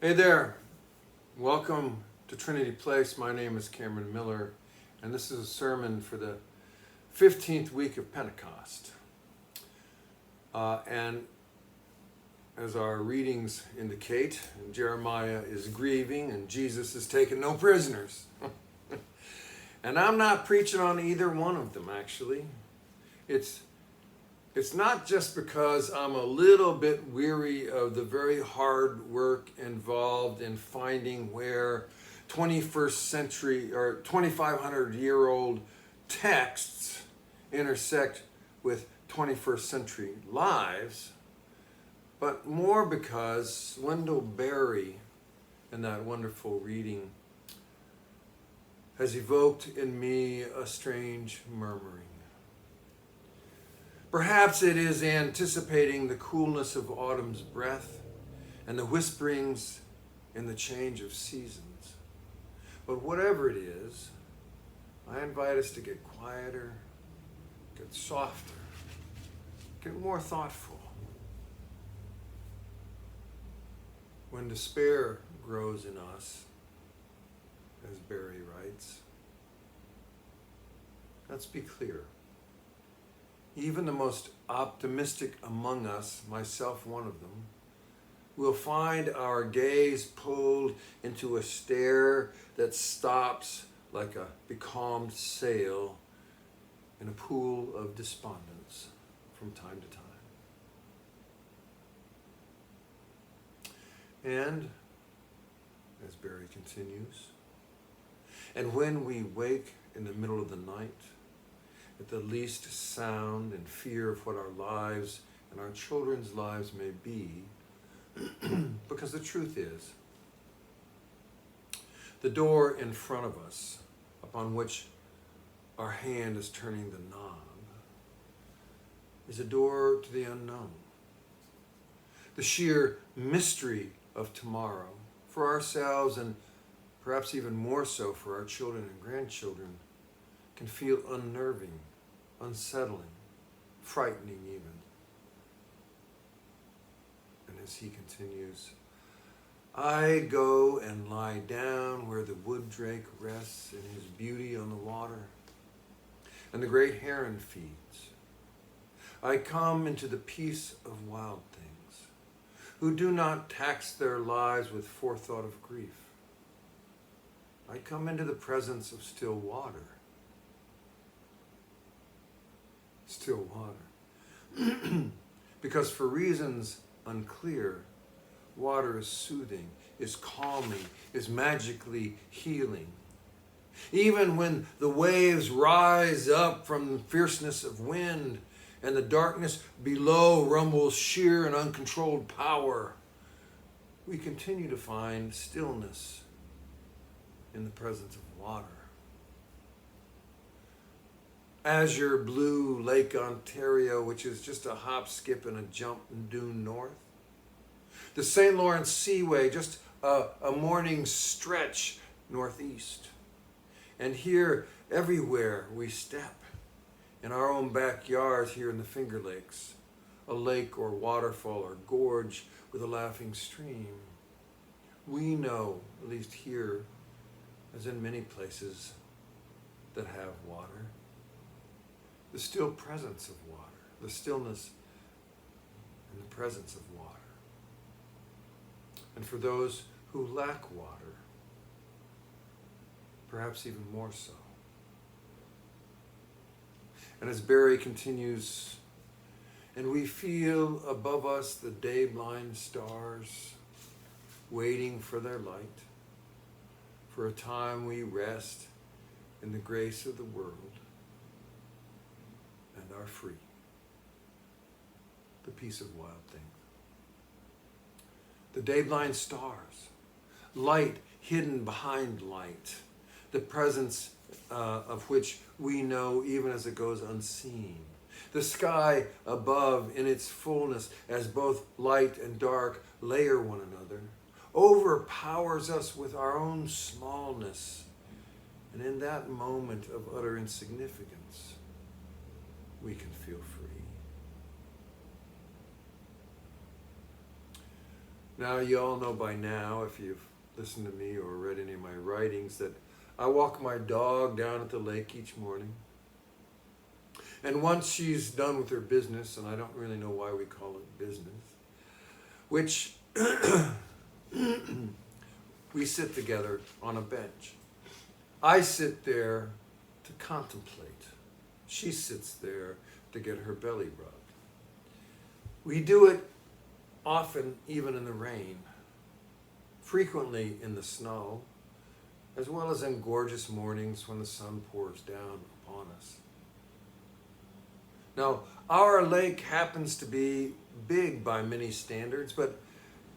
Hey there, welcome to Trinity Place. My name is Cameron Miller, and this is a sermon for the 15th week of Pentecost. And as our readings indicate, Jeremiah is grieving and Jesus is taking no prisoners. And I'm not preaching on either one of them, actually. It's not just because I'm a little bit weary of the very hard work involved in finding where 21st century or 2,500-year-old texts intersect with 21st century lives, but more because Wendell in that wonderful reading, has evoked in me a strange murmuring. Perhaps it is anticipating the coolness of autumn's breath and the whisperings in the change of seasons. But whatever it is, I invite us to get quieter, get softer, get more thoughtful. When despair grows in us, as Barry writes, let's be clear. Even the most optimistic among us, myself one of them, will find our gaze pulled into a stare that stops like a becalmed sail in a pool of despondence from time to time. And, as Barry continues, and when we wake in the middle of the night, at the least sound and fear of what our lives and our children's lives may be, because the truth is, the door in front of us, upon which our hand is turning the knob, is a door to the unknown. The sheer mystery of tomorrow, for ourselves and perhaps even more so for our children and grandchildren, can feel unnerving, unsettling, frightening even. And as he continues, I go and lie down where the wood drake rests in his beauty on the water, and the great heron feeds. I come into the peace of wild things, who do not tax their lives with forethought of grief. I come into the presence of still water. Still water. Because for reasons unclear, water is soothing, is calming, is magically healing. Even when the waves rise up from the fierceness of wind and the darkness below rumbles sheer and uncontrolled power, we continue to find stillness in the presence of water. Azure blue Lake Ontario, which is just a hop, skip, and a jump due north. The St. Lawrence Seaway, just a morning stretch northeast. And here, everywhere we step, in our own backyards here in the Finger Lakes, a lake or waterfall or gorge with a laughing stream, we know, at least here, as in many places that have water, the still presence of water, the stillness and the presence of water. And for those who lack water, perhaps even more so. And as Barry continues, and we feel above us the day-blind stars waiting for their light, for a time we rest in the grace of the world and are free. The peace of wild things. The day-blind stars, light hidden behind light, the presence of which we know even as it goes unseen. The sky above in its fullness, as both light and dark layer one another, overpowers us with our own smallness. And in that moment of utter insignificance, we can feel free. Now, you all know by now, if you've listened to me or read any of my writings, that I walk my dog down at the lake each morning. And once she's done with her business, and I don't really know why we call it business, which we sit together on a bench. I sit there to contemplate. She sits there to get her belly rubbed. We do it often even in the rain, frequently in the snow, as well as in gorgeous mornings when the sun pours down upon us. Now, our lake happens to be big by many standards, but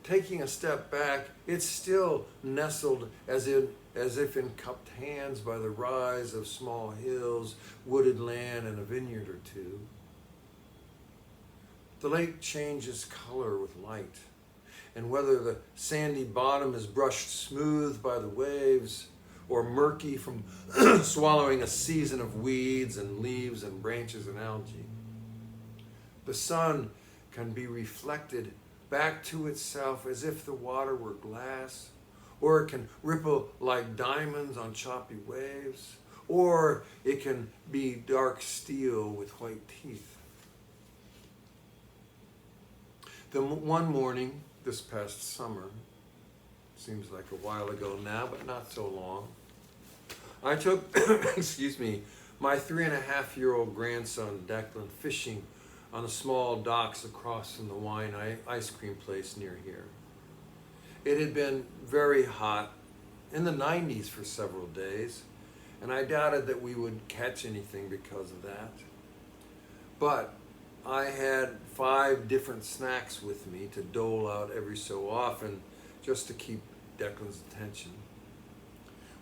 taking a step back, it's still nestled as if in cupped hands by the rise of small hills, wooded land, and a vineyard or two. The lake changes color with light, and whether the sandy bottom is brushed smooth by the waves or murky from swallowing a season of weeds and leaves and branches and algae, the sun can be reflected back to itself as if the water were glass, or it can ripple like diamonds on choppy waves, or it can be dark steel with white teeth. One morning this past summer, seems like a while ago now, but not so long, I took, excuse me, my 3.5-year-old grandson Declan fishing on the small docks across from the wine ice cream place near here. It had been very hot, in the 90s for several days, and I doubted that we would catch anything because of that. But I had 5 different snacks with me to dole out every so often just to keep Declan's attention.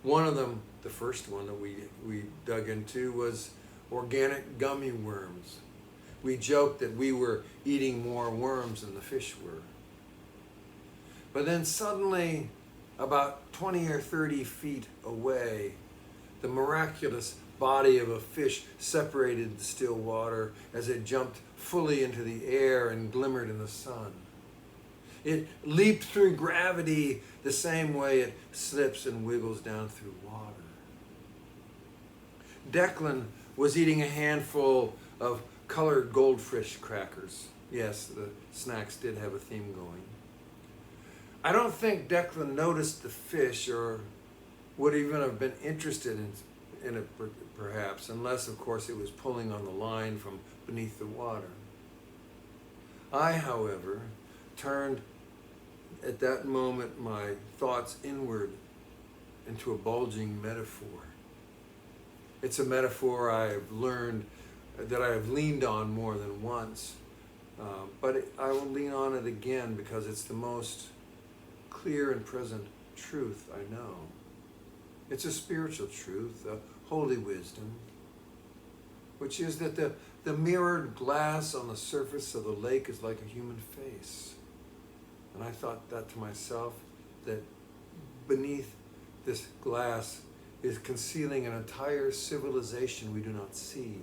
One of them, the first one that we dug into, was organic gummy worms. We joked that we were eating more worms than the fish were. But then suddenly, about 20 or 30 feet away, the miraculous body of a fish separated the still water as it jumped fully into the air and glimmered in the sun. It leaped through gravity the same way it slips and wiggles down through water. Declan was eating a handful of colored goldfish crackers. Yes, the snacks did have a theme going. I don't think Declan noticed the fish or would even have been interested in it perhaps, unless of course it was pulling on the line from beneath the water. I, however, turned at that moment my thoughts inward into a bulging metaphor. It's a metaphor I've learned that I have leaned on more than once, but I will lean on it again because it's the most clear and present truth I know. It's a spiritual truth, a holy wisdom, which is that the mirrored glass on the surface of the lake is like a human face. And I thought that to myself, that beneath this glass is concealing an entire civilization we do not see.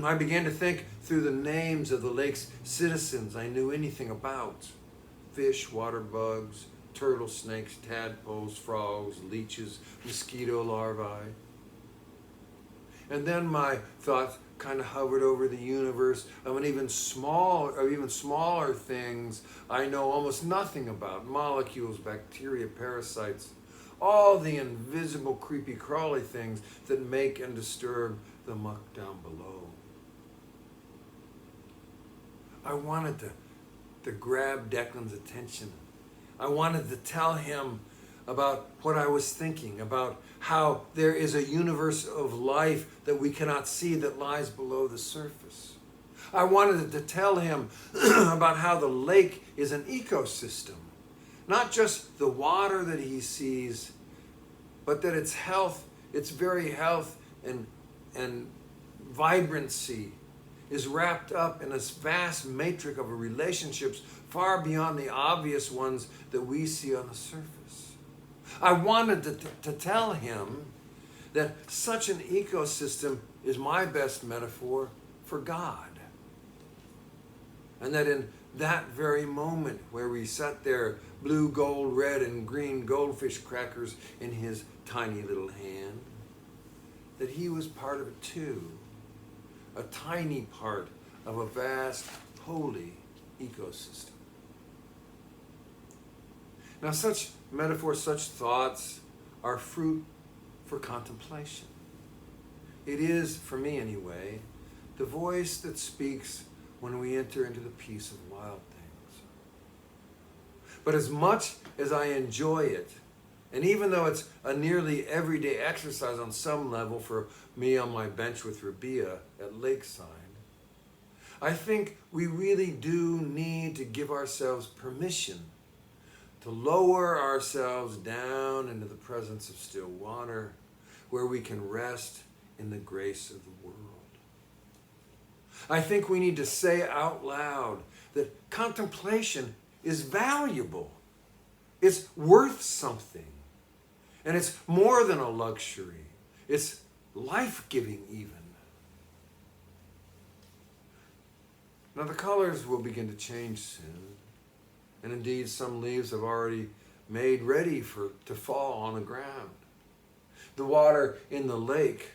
I began to think through the names of the lake's citizens I knew anything about. Fish, water bugs, turtle, snakes, tadpoles, frogs, leeches, mosquito larvae. And then my thoughts kind of hovered over the universe of an even smaller things I know almost nothing about. Molecules, bacteria, parasites, all the invisible creepy crawly things that make and disturb the muck down below. I wanted to grab Declan's attention. I wanted to tell him about what I was thinking, about how there is a universe of life that we cannot see that lies below the surface. I wanted to tell him about how the lake is an ecosystem, not just the water that he sees, but that its health, its very health and vibrancy is wrapped up in this vast matrix of relationships far beyond the obvious ones that we see on the surface. I wanted to tell him that such an ecosystem is my best metaphor for God. And that in that very moment where we sat there, blue, gold, red, and green goldfish crackers in his tiny little hand, that he was part of it too, a tiny part of a vast, holy ecosystem. Now, such metaphors, such thoughts are fruit for contemplation. It is, for me anyway, the voice that speaks when we enter into the peace of wild things. But as much as I enjoy it, and even though it's a nearly everyday exercise on some level for me on my bench with Rabia at Lakeside, I think we really do need to give ourselves permission to lower ourselves down into the presence of still water, where we can rest in the grace of the world. I think we need to say out loud that contemplation is valuable. It's worth something. And it's more than a luxury. It's life-giving even. Now the colors will begin to change soon. And indeed, some leaves have already made ready to fall on the ground. The water in the lake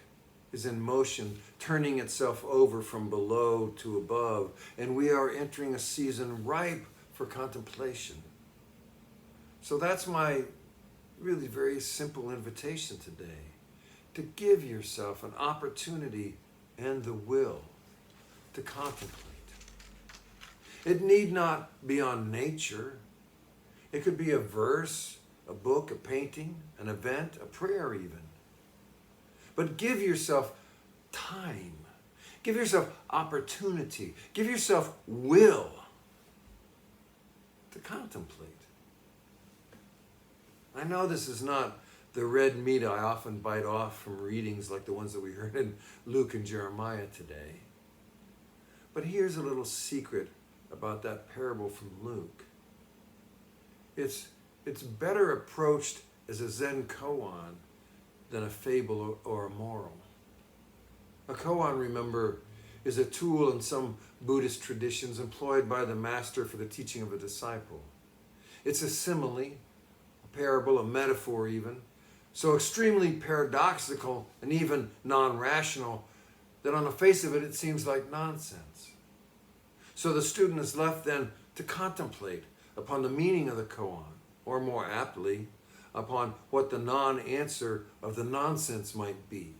is in motion, turning itself over from below to above, and we are entering a season ripe for contemplation. So that's my really very simple invitation today, to give yourself an opportunity and the will to contemplate. It need not be on nature. It could be a verse, a book, a painting, an event, a prayer even. But give yourself time. Give yourself opportunity. Give yourself will to contemplate. I know this is not the red meat I often bite off from readings like the ones that we heard in Luke and Jeremiah today. But here's a little secret about that parable from Luke. It's better approached as a Zen koan than a fable or a moral. A koan, remember, is a tool in some Buddhist traditions employed by the master for the teaching of a disciple. It's a simile, a parable, a metaphor even, so extremely paradoxical and even non-rational that on the face of it, it seems like nonsense. So the student is left then to contemplate upon the meaning of the koan, or more aptly, upon what the non-answer of the nonsense might be.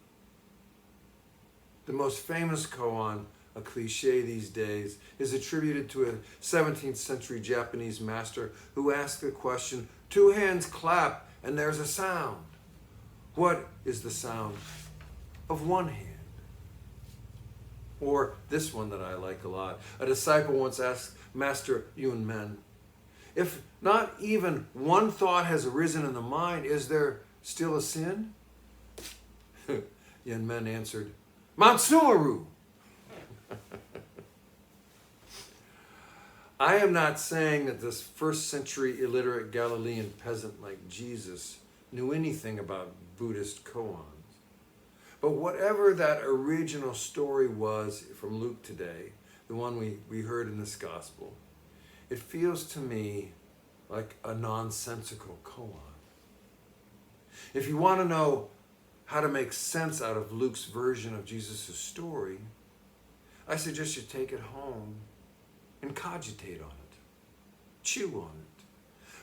The most famous koan, a cliche these days, is attributed to a 17th century Japanese master who asked the question, 2 hands clap and there's a sound. What is the sound of one hand? Or this one that I like a lot. A disciple once asked Master Yun Men, if not even one thought has arisen in the mind, is there still a sin? Yun Men answered, Matsumaru! I am not saying that this first century illiterate Galilean peasant like Jesus knew anything about Buddhist koans. But whatever that original story was from Luke today, the one we heard in this gospel, it feels to me like a nonsensical koan. If you want to know how to make sense out of Luke's version of Jesus' story, I suggest you take it home and cogitate on it. Chew on it.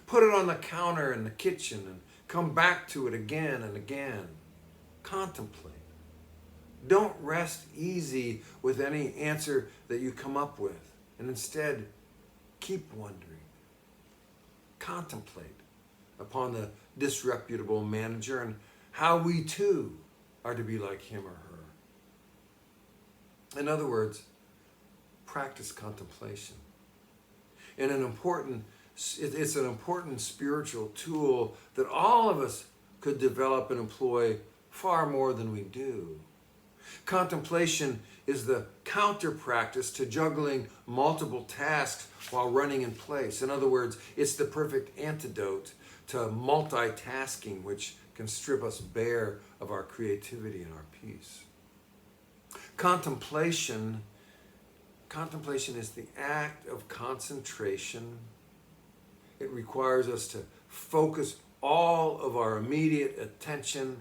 Put it on the counter in the kitchen and come back to it again and again. Contemplate. Don't rest easy with any answer that you come up with, and instead keep wondering. Contemplate upon the disreputable manager and how we too are to be like him or her. In other words, practice contemplation. And it's an important spiritual tool that all of us could develop and employ far more than we do. Contemplation is the counter practice to juggling multiple tasks while running in place. In other words, it's the perfect antidote to multitasking, which can strip us bare of our creativity and our peace. Contemplation Contemplation is the act of concentration. It requires us to focus all of our immediate attention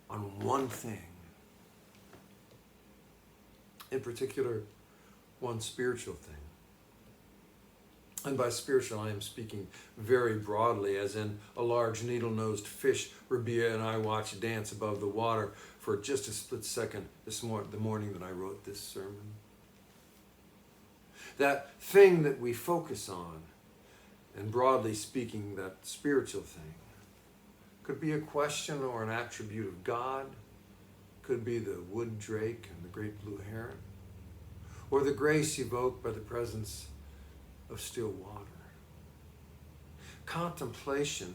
on one thing. In particular, one spiritual thing. And by spiritual, I am speaking very broadly, as in a large needle-nosed fish Rabia and I watched dance above the water for just a split second the morning that I wrote this sermon. That thing that we focus on, and broadly speaking, that spiritual thing, could be a question or an attribute of God, could be the wood drake and the great blue heron, or the grace evoked by the presence of still water. Contemplation,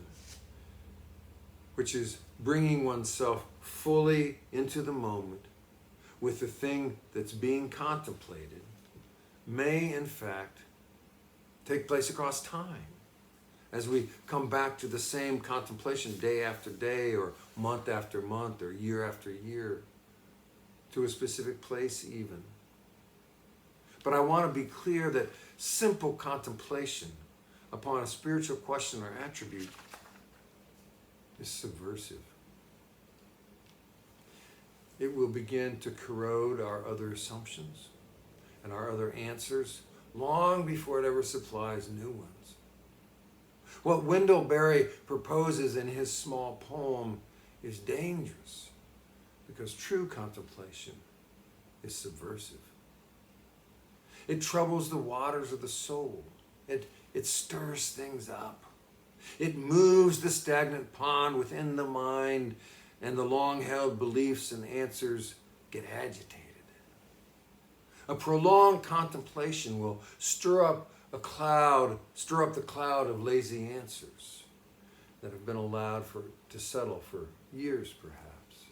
which is bringing oneself fully into the moment with the thing that's being contemplated, may in fact take place across time as we come back to the same contemplation day after day or month after month or year after year, to a specific place even. But I want to be clear that simple contemplation upon a spiritual question or attribute is subversive. It will begin to corrode our other assumptions and our other answers long before it ever supplies new ones. What Wendell proposes in his small poem is dangerous because true contemplation is subversive. It troubles the waters of the soul. It stirs things up. It moves the stagnant pond within the mind, and the long-held beliefs and answers get agitated. A prolonged contemplation will stir up the cloud of lazy answers that have been allowed to settle for years, perhaps.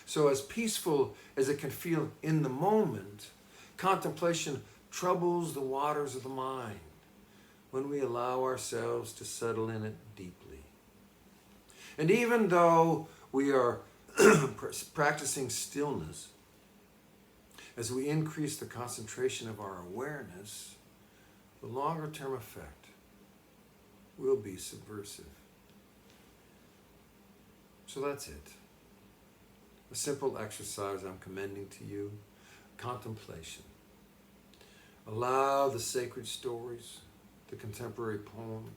So as peaceful as it can feel in the moment, contemplation troubles the waters of the mind when we allow ourselves to settle in it deeply. And even though we are practicing stillness, as we increase the concentration of our awareness, the longer-term effect will be subversive. So that's it. A simple exercise I'm commending to you. Contemplation. Allow the sacred stories, the contemporary poems,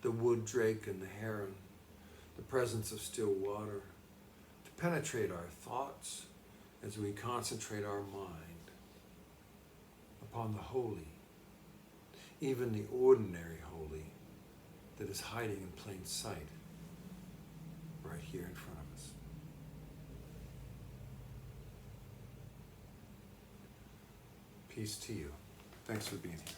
the wood drake and the heron, the presence of still water, to penetrate our thoughts as we concentrate our mind upon the holy, even the ordinary holy that is hiding in plain sight right here in front of us. Peace to you. Thanks for being here.